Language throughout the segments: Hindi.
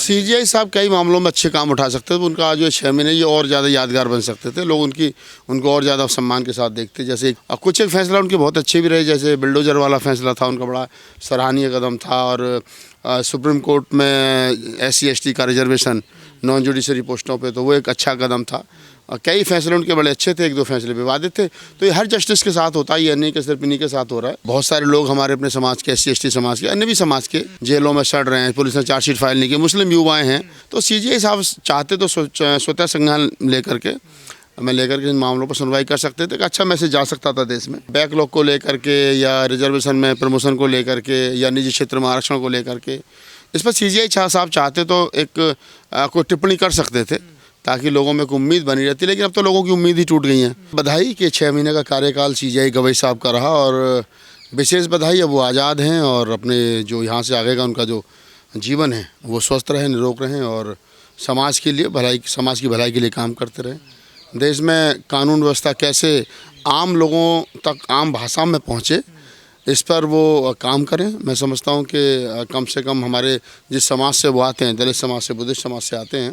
सीजीआई साहब कई मामलों में अच्छे काम उठा सकते थे। उनका जो 6 महीने ये और ज़्यादा यादगार बन सकते थे। लोग उनको और ज़्यादा सम्मान के साथ देखते। जैसे कुछ एक फैसला उनके बहुत अच्छे भी रहे, जैसे बिल्डोजर वाला फैसला था उनका बड़ा सराहनीय कदम था। और सुप्रीम कोर्ट में SC ST का रिजर्वेशन नॉन जुडिशरी पोस्टों पे, तो वो एक अच्छा कदम था। कई फैसले उनके बड़े अच्छे थे, 1-2 फैसले विवादित थे। तो ये हर जस्टिस के साथ होता है, ये नहीं कि सिर्फ इन्हीं के साथ हो रहा है। बहुत सारे लोग हमारे अपने समाज के SC ST समाज के, अन्य भी समाज के जेलों में सड़ रहे हैं, पुलिस ने चार्जशीट फाइल नहीं की, मुस्लिम युवाएं हैं। तो CGI साहब चाहते तो स्वतः संज्ञान लेकर के इन मामलों पर सुनवाई कर सकते थे। अच्छा मैसेज जा सकता था देश में, बैकलॉग को लेकर के या रिजर्वेशन में प्रमोशन को लेकर के या निजी क्षेत्र में आरक्षण को लेकर के। इस पर CGI साहब चाहते तो एक कोई टिप्पणी कर सकते थे, ताकि लोगों में एक उम्मीद बनी रहती। लेकिन अब तो लोगों की उम्मीद ही टूट गई है। बधाई कि 6 महीने का कार्यकाल CGI गवई साहब का रहा, और विशेष बधाई, अब वो आज़ाद हैं और अपने जो यहाँ से आगे का उनका जो जीवन है वो स्वस्थ रहे, निरोग रहें और समाज के लिए समाज की भलाई के लिए काम करते रहें। देश में कानून व्यवस्था कैसे आम लोगों तक आम भाषा में पहुँचे, इस पर वो काम करें। मैं समझता हूँ कि कम से कम हमारे जिस समाज से वो आते हैं, दलित समाज से, बुद्धिस्ट समाज से आते हैं,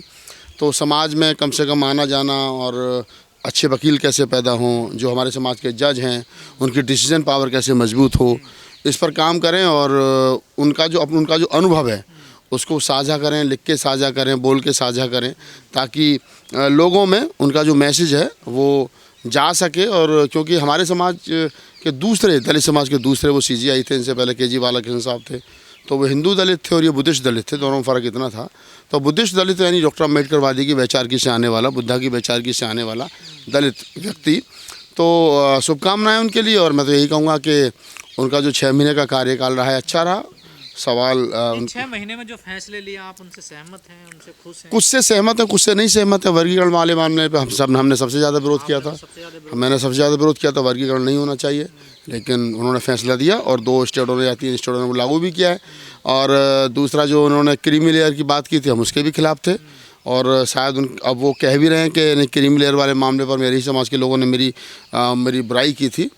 तो समाज में कम से कम आना जाना और अच्छे वकील कैसे पैदा हों, जो हमारे समाज के जज हैं उनकी डिसीजन पावर कैसे मजबूत हो, इस पर काम करें। और उनका जो अनुभव है उसको साझा करें, लिख के साझा करें, बोल के साझा करें, ताकि लोगों में उनका जो मैसेज है वो जा सके। और क्योंकि हमारे समाज के दूसरे, दलित समाज के दूसरे वो CGI थे, इनसे पहले KG बालाकृष्ण साहब थे, तो वो हिंदू दलित थे और ये बुद्धिस्ट दलित थे, दोनों में फ़र्क इतना था। तो बुद्धिस्ट दलित यानी डॉक्टर अम्बेडकर वादी की वैचारिकी से आने वाला, बुद्धा की वैचारिकी से आने वाला दलित व्यक्ति। तो शुभकामनाएं उनके लिए। और मैं तो यही कहूँगा कि उनका जो 6 महीने का कार्यकाल रहा है अच्छा रहा। सवाल 6 महीने में जो फैसले लिए, आप उनसे सहमत हैं, उनसे खुश हैं? कुछ से सहमत है, कुछ से नहीं सहमत है। वर्गीकरण वाले मामले पे हमने सबसे ज़्यादा विरोध किया था। मैंने सबसे ज़्यादा विरोध किया था, वर्गीकरण नहीं होना चाहिए, लेकिन उन्होंने फैसला दिया और 2 स्टेटों ने या 3 स्टेटों ने वो लागू भी किया है। और दूसरा जो उन्होंने क्रीमी लेयर की बात की थी, हम उसके भी खिलाफ थे। और शायद अब वो कह भी रहे हैं कि क्रीमी लेयर वाले मामले पर मेरे ही समाज के लोगों ने मेरी बुराई की थी।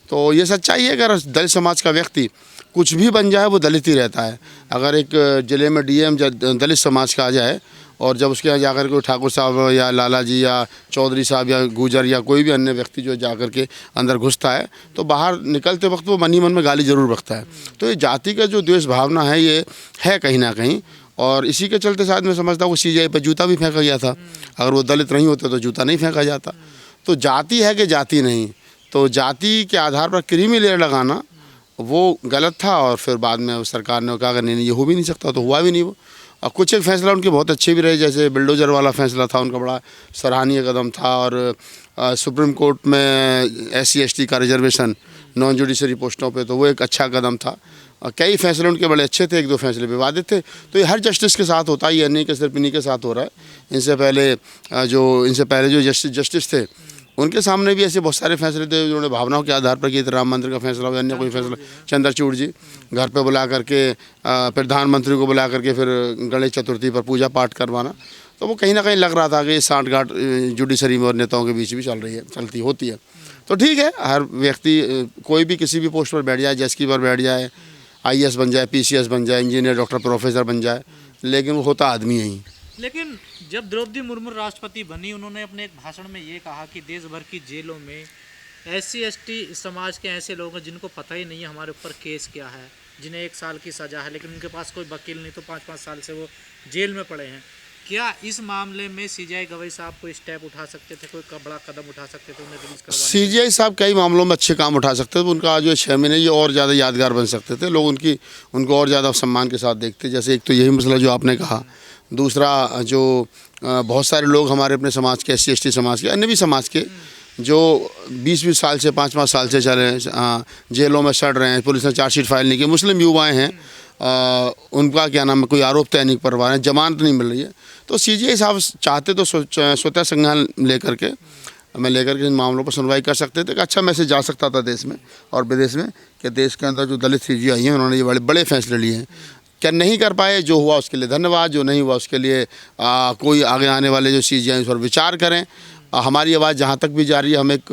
तो ये सच्चाई है, अगर दलित समाज का व्यक्ति कुछ भी बन जाए वो दलित ही रहता है। अगर एक ज़िले में DM दलित समाज का आ जाए और जब उसके यहाँ जाकर कोई ठाकुर साहब या लाला जी या चौधरी साहब या गुजर या कोई भी अन्य व्यक्ति जो जाकर के अंदर घुसता है, तो बाहर निकलते वक्त वो मन ही मन में गाली ज़रूर बकता है। तो ये जाति का जो द्वेष भावना है ये है कहीं ना कहीं, और इसी के चलते शायद मैं समझता हूँ CGI पर जूता भी फेंका गया था। अगर वो दलित नहीं होते तो जूता नहीं फेंका जाता। तो जाति है कि जाति नहीं, तो जाति के आधार पर क्रीमी लेयर लगाना वो गलत था। और फिर बाद में सरकार ने कहा कि नहीं, ये हो भी नहीं सकता, तो हुआ भी नहीं वो। और कुछ एक फैसला उनके बहुत अच्छे भी रहे, जैसे बिल्डोजर वाला फैसला था उनका बड़ा सराहनीय कदम था। और सुप्रीम कोर्ट में SC ST का रिजर्वेशन नॉन जुडिशरी पोस्टों पे, तो वो एक अच्छा कदम था। कई फैसले उनके बड़े अच्छे थे, 1-2 फैसले विवादित थे। तो ये हर जस्टिस के साथ होता है, ये नहीं कि सिर्फ इन्हीं के साथ हो रहा है। इनसे पहले जो जस्टिस थे उनके सामने भी ऐसे बहुत सारे फैसले थे जिन्होंने भावनाओं के आधार पर किए थे। राम मंदिर का फैसला हो, अन्य कोई फैसला, चंद्रचूड़ जी घर पे बुला करके प्रधानमंत्री को बुला करके फिर गणेश चतुर्थी पर पूजा पाठ करवाना, तो वो कहीं ना कहीं लग रहा था कि सांठगांठ जुडिशरी में और नेताओं के बीच भी चलती होती है। तो ठीक है, हर व्यक्ति कोई भी किसी भी पोस्ट पर बैठ जाए, जज की पर बैठ जाए, IAS बन जाए, PCS बन जाए, इंजीनियर, डॉक्टर, प्रोफेसर बन जाए, लेकिन वो होता आदमी है ही। लेकिन जब द्रौपदी मुर्मू राष्ट्रपति बनी, उन्होंने अपने एक भाषण में ये कहा कि देश भर की जेलों में SC ST समाज के ऐसे लोग हैं जिनको पता ही नहीं है हमारे ऊपर केस क्या है, जिन्हें 1 साल की सज़ा है, लेकिन उनके पास कोई वकील नहीं, तो 5-5 साल से वो जेल में पड़े हैं। क्या इस मामले में CGI गवई साहब कोई स्टेप उठा सकते थे, कोई बड़ा कदम उठा सकते थे उन्हें रिलीज करवाने? CGI साहब कई मामलों में अच्छे काम उठा सकते थे। उनका जो 6 महीने ये और ज़्यादा यादगार बन सकते थे। लोग उनको और ज़्यादा सम्मान के साथ देखते। जैसे एक तो यही मसला जो आपने कहा, दूसरा जो बहुत सारे लोग हमारे अपने समाज के SC ST समाज के, अन्य भी समाज के, जो 20-20 साल से 5-5 साल से चले जेलों में सड़ रहे हैं, पुलिस ने चार्जशीट फाइल नहीं की, मुस्लिम युवाएं हैं, उनका क्या नाम है, कोई आरोप तय नहीं करवा रहे हैं, जमानत नहीं मिल रही है। तो CGI साहब चाहते तो स्वतः संज्ञान लेकर के इन मामलों पर सुनवाई कर सकते थे। अच्छा मैसेज जा सकता था देश में और विदेश में कि देश के अंदर जो दलित CGI हैं उन्होंने ये बड़े फैसले लिए हैं। क्या नहीं कर पाए, जो हुआ उसके लिए धन्यवाद, जो नहीं हुआ उसके लिए कोई आगे आने वाले जो CGI उस पर विचार करें। हमारी आवाज़ जहाँ तक भी जा रही है, हम एक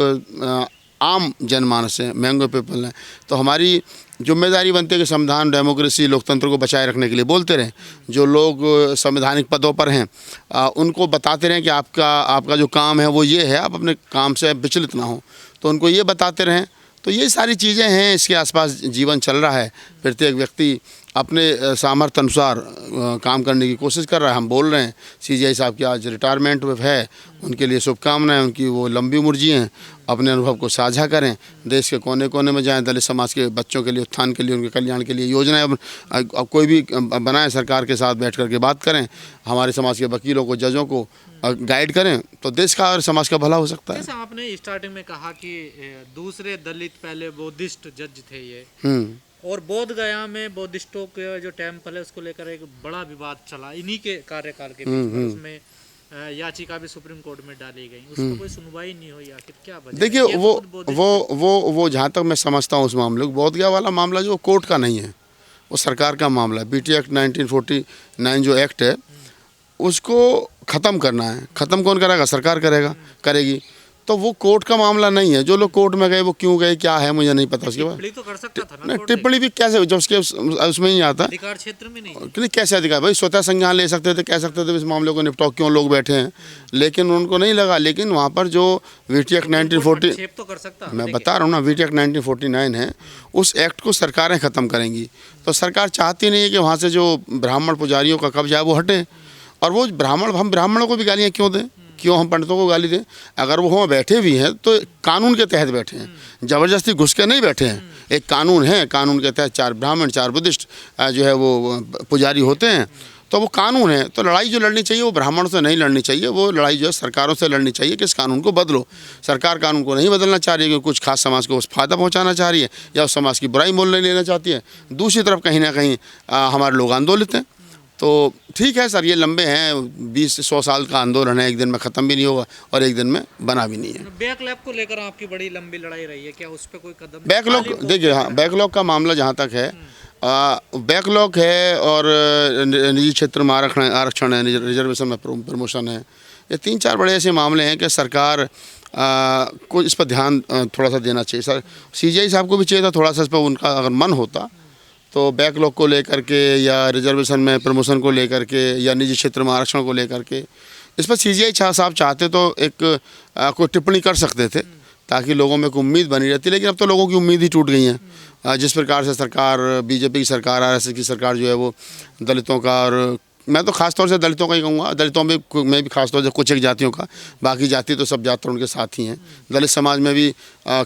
आम जनमानस हैं, मैंगो पीपल हैं। तो हमारी जिम्मेदारी बनती है कि संविधान, डेमोक्रेसी, लोकतंत्र को बचाए रखने के लिए बोलते रहें। जो लोग संवैधानिक पदों पर हैं उनको बताते रहें कि आपका जो काम है वो ये है, आप अपने काम से विचलित ना हो, तो उनको ये बताते रहें। तो ये सारी चीज़ें हैं, इसके आसपास जीवन चल रहा है। प्रत्येक व्यक्ति अपने सामर्थ्य अनुसार काम करने की कोशिश कर रहा है। हम बोल रहे हैं सीजीआई साहब की आज रिटायरमेंट है, उनके लिए शुभकामनाएं, उनकी वो लंबी उम्र जिएं, अपने अनुभव को साझा करें, देश के कोने कोने में जाएं, दलित समाज के बच्चों के लिए उत्थान के लिए, उनके कल्याण के लिए योजनाएं अब कोई भी बनाएं, सरकार के साथ बैठ कर के बात करें, हमारे समाज के वकीलों को, जजों को गाइड करें, तो देश का और समाज का भला हो सकता है। जैसे आपने स्टार्टिंग में कहा कि दूसरे दलित पहले बुद्धिस्ट जज थे ये, और बोध गया में बुद्धिस्टों के जो टेम्पल है उसको लेकर एक बड़ा विवाद चला इन्हीं के कार्यकाल के बीच में। उसमें याचिका भी सुप्रीम कोर्ट में डाली गई, उस पर कोई सुनवाई नहीं हुई, आखिर क्या वजह? देखिए वो जहाँ तक मैं समझता हूँ उस मामले को, बोध गया वाला मामला जो कोर्ट का नहीं है, वो सरकार का मामला है। बीटी एक्ट 1949 जो एक्ट है उसको ख़त्म करना है। ख़त्म कौन करेगा? सरकार करेगी। तो वो कोर्ट का मामला नहीं है। जो लोग कोर्ट में गए वो क्यों गए, क्या है, मुझे नहीं पता। उसके बाद टिप्पणी तो कर सकता था ना, नहीं, टिप्पणी भी कैसे, जब उसके उसमें नहीं आता, अधिकार क्षेत्र में नहीं, कैसे अधिकार? भाई स्वतः संज्ञान ले सकते थे, कह सकते थे इस मामले को निपटाओ, क्यों लोग बैठे हैं, लेकिन उनको नहीं लगा। लेकिन वहाँ पर जो वीटी एक्ट 1940 तो कर सकता, मैं बता रहा हूँ ना, वीटी एक्ट 1949 है, उस एक्ट को सरकारें ख़त्म करेंगी। तो सरकार चाहती नहीं है कि वहाँ से जो ब्राह्मण पुजारियों का कब्जा है वो हटे। और वो हम ब्राह्मणों को भी गालियाँ क्यों दें, क्यों हम पंडितों को गाली दें? अगर वो वहाँ बैठे भी हैं तो कानून के तहत बैठे हैं, ज़बरदस्ती घुस के नहीं बैठे हैं। एक कानून है, कानून के तहत 4 ब्राह्मण 4 बुद्धिस्ट जो है वो पुजारी होते हैं, तो वो कानून है। तो लड़ाई जो लड़नी चाहिए वो ब्राह्मणों से नहीं लड़नी चाहिए, वो लड़ाई जो है सरकारों से लड़नी चाहिए कि इस कानून को बदलो। सरकार कानून को नहीं बदलना चाह रही है, क्योंकि कुछ खास समाज को उस फायदा पहुँचाना चाह रही है या उस समाज की बुराई मोल नहीं लेना चाहती है। दूसरी तरफ कहीं ना कहीं हमारे लोग आंदोलित हैं। तो ठीक है सर, ये लंबे हैं, 20 से 100 साल का आंदोलन है, एक दिन में ख़त्म भी नहीं होगा और एक दिन में बना भी नहीं है। बैकलॉग को लेकर आपकी बड़ी लंबी लड़ाई रही है, क्या उस पर कोई कदम? बैकलॉग देखिए, हाँ, बैकलॉग का मामला जहाँ तक है, बैकलॉग है और निजी क्षेत्र में आरक्षण है, रिजर्वेशन में प्रमोशन है, ये 3-4 बड़े ऐसे मामले हैं कि सरकार को इस पर ध्यान थोड़ा सा देना चाहिए। सर सीजीआई साहब को भी चाहिए था थोड़ा सा इस पर उनका अगर मन होता, तो बैकलॉग को लेकर के या रिजर्वेशन में प्रमोशन को लेकर के या निजी क्षेत्र में आरक्षण को लेकर के, इस पर सीजीआई साहब चाहते तो एक कोई टिप्पणी कर सकते थे, ताकि लोगों में एक उम्मीद बनी रहती। लेकिन अब तो लोगों की उम्मीद ही टूट गई है। जिस प्रकार से सरकार, बीजेपी की सरकार, आरएसएस की सरकार जो है वो दलितों का, और मैं तो खास तौर से दलितों का ही कहूँगा, दलितों में मैं भी खास तौर से कुछ एक जातियों का, बाकी जाति तो सब ज़्यादातर उनके साथ ही हैं। दलित समाज में भी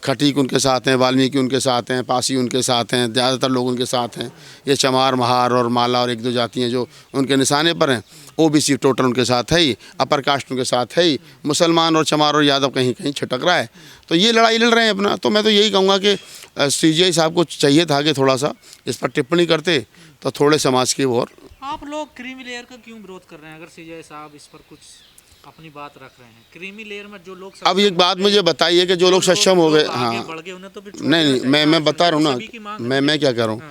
खटीक उनके साथ हैं, वाल्मीकि उनके साथ हैं, पासी उनके साथ हैं, ज़्यादातर लोग उनके साथ हैं। ये चमार, महार और माला और 1-2 जाति हैं जो उनके निशाने पर हैं। ओबीसी टोटल उनके साथ है ही, अपर कास्ट उनके साथ है ही, मुसलमान और चमार और यादव कहीं कहीं छिटक रहा है। तो ये लड़ाई लड़ रहे हैं अपना। तो मैं तो यही कहूँगा कि सीजीआई साहब को चाहिए था कि थोड़ा सा इस पर टिप्पणी करते, तो थोड़े समाज की और। आप लोग क्रीमी लेयर का क्यों विरोध कर रहे हैं? अगर सीजीआई साहब इस पर कुछ अपनी बात रख रहे हैं, क्रीमी लेयर में जो लोग, अब एक बात मुझे बताइए कि जो लोग सक्षम हो गए, हाँ, बढ़ गए, उन्हें तो नहीं, मैं बता रहा हूँ ना, मैं क्या कह रहा हूँ।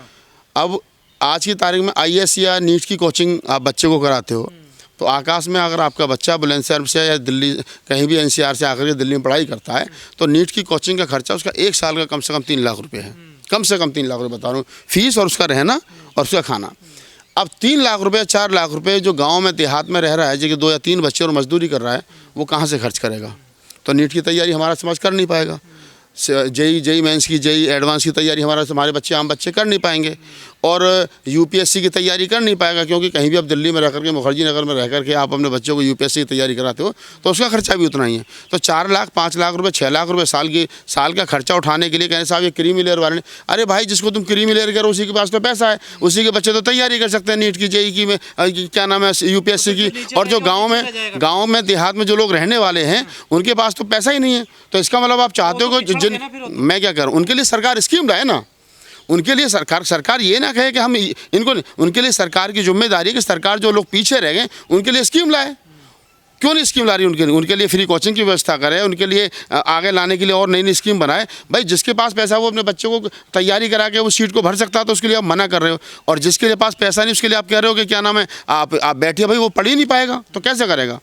अब आज की तारीख में IAS या नीट की कोचिंग आप बच्चे को कराते हो, तो आकाश में अगर आपका बच्चा बुलंदशहर से या दिल्ली कहीं भी NCR से आकर के दिल्ली में पढ़ाई करता है, तो नीट की कोचिंग का खर्चा उसका 1 साल का कम से कम 3 लाख रुपये है। कम से कम 3 लाख रुपये बता रहा हूँ, फीस और उसका रहना और उसका खाना। अब 3 लाख रुपये, 4 लाख रुपये जो गांव में देहात में रह रहा है, जो 2 या 3 बच्चे और मजदूरी कर रहा है, वो कहाँ से खर्च करेगा? तो नीट की तैयारी हमारा समाज कर नहीं पाएगा। जेई मेंस की, जेई एडवांस की तैयारी हमारे बच्चे, आम बच्चे कर नहीं पाएंगे, और यूपीएससी की तैयारी कर नहीं पाएगा, क्योंकि कहीं भी आप दिल्ली में रह करके, मुखर्जी नगर में रह करके आप अपने बच्चों को यूपीएससी की तैयारी कराते हो, तो उसका खर्चा भी उतना ही है। तो 4 लाख, 5 लाख रुपये, 6 लाख रुपये साल का खर्चा उठाने के लिए कहने साहब ये क्रीमी लेयर वाले, अरे भाई जिसको तुम क्रीमी लेयर करो उसी के पास तो पैसा है, उसी के बच्चे तो तैयारी कर सकते हैं नीट की, जेई की, में क्या नाम है, यूपीएससी की। और जो गाँव में देहात में जो लोग रहने वाले हैं उनके पास तो पैसा ही नहीं है। तो इसका मतलब आप चाहते हो कि मैं क्या करूँ, उनके लिए सरकार स्कीम लाए ना, उनके लिए सरकार ये ना कहे कि हम इनको, उनके लिए सरकार की जिम्मेदारी है कि सरकार जो लोग पीछे रह गए उनके लिए स्कीम लाए। क्यों नहीं स्कीम ला रही उनके लिए फ्री कोचिंग की व्यवस्था करे, उनके लिए आगे लाने के लिए और नई नई स्कीम बनाए। भाई जिसके पास पैसा है वो अपने बच्चों को तैयारी करा के वो सीट को भर सकता है, तो उसके लिए आप मना कर रहे हो। और जिसके लिए पास पैसा नहीं उसके लिए आप कह रहे हो कि क्या नाम है, आप बैठिए भाई, वो पढ़ ही नहीं पाएगा तो कैसे करेगा।